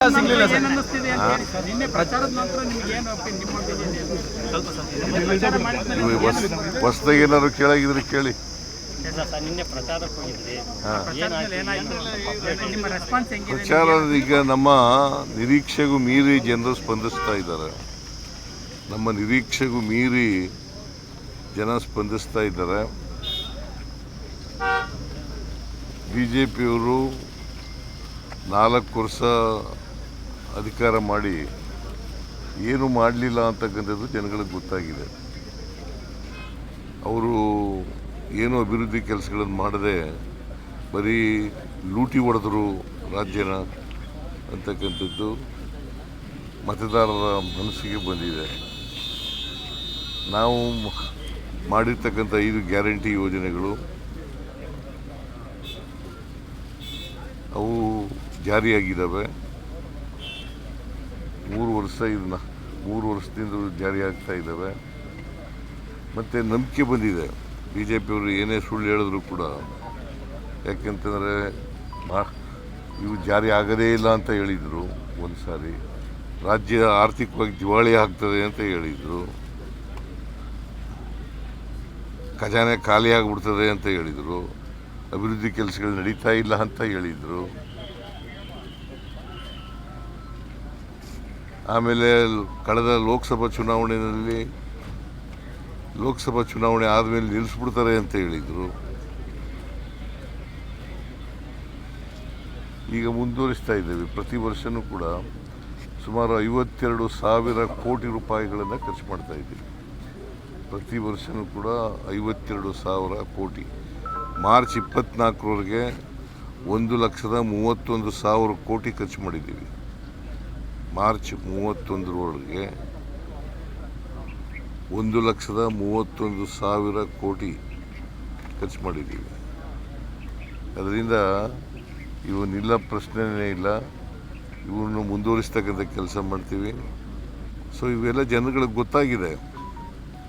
ಸಿಗ್ಲಿಲ್ಲ ಸರ್. ಅನ್ನಿಸ್ತಿದೆ ಅಂತ ಹೇಳಿ ಸರ್. ನಿನ್ನೆ ಪ್ರಚಾರದ ನಂತರ ನಿಮ್ಗೆ ಏನು ನಿಮ್ಮ opinion ಏನು? ಪ್ರಚಾರ ಮಾಡಿದ್ಮೇಲೆ ಹೊಸದಾಗಿ ಏನಾದ್ರು ಕೇಳಾಗಿದ್ರೆ ಕೇಳಿ. ನಿನ್ನೆ ಪ್ರಚಾರಕ್ಕೆ ಹೋಗಿದ್ರಿ, ಪ್ರಚಾರದಲ್ಲಿ ಏನಾಯ್ತು? ನಿಮ್ಮ ರೆಸ್ಪಾನ್ಸ್ ಹೆಂಗಿದೆ? ಪ್ರಚಾರ ಈಗ ನಮ್ಮ ನಿರೀಕ್ಷೆಗೂ ಮೀರಿ ಜನರು ಸ್ಪಂದಿಸ್ತಾ ಇದ್ದಾರೆ. ನಮ್ಮ ನಿರೀಕ್ಷೆಗೂ ಮೀರಿ ಜನ ಸ್ಪಂದಿಸ್ತಾ ಇದ್ದಾರೆ. BJPಯವರು 4 ವರ್ಷ ಅಧಿಕಾರ ಮಾಡಿ ಏನು ಮಾಡಲಿಲ್ಲ ಅಂತಕ್ಕಂಥದ್ದು ಜನಗಳಿಗೆ ಗೊತ್ತಾಗಿದೆ. ಅವರು ಏನು ಅಭಿವೃದ್ಧಿ ಕೆಲಸಗಳನ್ನು ಮಾಡದೆ ಬರೀ ಲೂಟಿ ಹೊಡೆದ್ರು ರಾಜ್ಯನ ಅಂತಕ್ಕಂಥದ್ದು ಮತದಾರರ ಮನಸ್ಸಿಗೆ ಬಂದಿದೆ. ನಾವು ಮಾಡಿರ್ತಕ್ಕಂಥ 5 ಗ್ಯಾರಂಟಿ ಯೋಜನೆಗಳು ಅವು ಜಾರಿಯಾಗಿದ್ದಾವೆ. 3 ವರ್ಷದಿಂದ ಜಾರಿಯಾಗ್ತಾ ಇದ್ದಾವೆ. ಮತ್ತು ನಂಬಿಕೆ ಬಂದಿದೆ. BJPಯವರು ಏನೇ ಸುಳ್ಳು ಹೇಳಿದ್ರು ಕೂಡ, ಯಾಕೆಂತಂದರೆ ಇವು ಜಾರಿ ಆಗೋದೇ ಇಲ್ಲ ಅಂತ ಹೇಳಿದರು. ಒಂದು ಸಾರಿ ರಾಜ್ಯ ಆರ್ಥಿಕವಾಗಿ ದಿವಾಳಿ ಆಗ್ತದೆ ಅಂತ ಹೇಳಿದರು. ಖಜಾನೆ ಖಾಲಿ ಆಗಿಬಿಡ್ತದೆ ಅಂತ ಹೇಳಿದರು. ಅಭಿವೃದ್ಧಿ ಕೆಲಸಗಳು ನಡೀತಾ ಇಲ್ಲ ಅಂತ ಹೇಳಿದರು. ಆಮೇಲೆ ಕಳೆದ ಲೋಕಸಭಾ ಚುನಾವಣೆ ಆದಮೇಲೆ ನಿಲ್ಲಿಸ್ಬಿಡ್ತಾರೆ ಅಂತ ಹೇಳಿದರು. ಈಗ ಮುಂದುವರಿಸ್ತಾ ಇದ್ದೇವೆ. ಪ್ರತಿ ವರ್ಷವೂ ಕೂಡ ಸುಮಾರು 52,000 ಕೋಟಿ ರೂಪಾಯಿಗಳನ್ನು ಖರ್ಚು ಮಾಡ್ತಾ ಇದ್ದೀವಿ. ಪ್ರತಿ ವರ್ಷವೂ ಕೂಡ 52,000 ಕೋಟಿ. ಮಾರ್ಚ್ 24ರವರೆಗೆ 1,31,000 ಕೋಟಿ ಖರ್ಚು ಮಾಡಿದ್ದೀವಿ. ಮಾರ್ಚ್ 31ರವರೆಗೆ 1,31,000 ಕೋಟಿ ಖರ್ಚು ಮಾಡಿದ್ದೀವಿ. ಅದರಿಂದ ಇವು ನಿಲ್ಲ ಪ್ರಶ್ನೆನೇ ಇಲ್ಲ. ಇವನ್ನು ಮುಂದುವರಿಸ್ತಕ್ಕಂಥ ಕೆಲಸ ಮಾಡ್ತೀವಿ. ಸೊ ಇವೆಲ್ಲ ಜನಗಳಿಗೆ ಗೊತ್ತಾಗಿದೆ.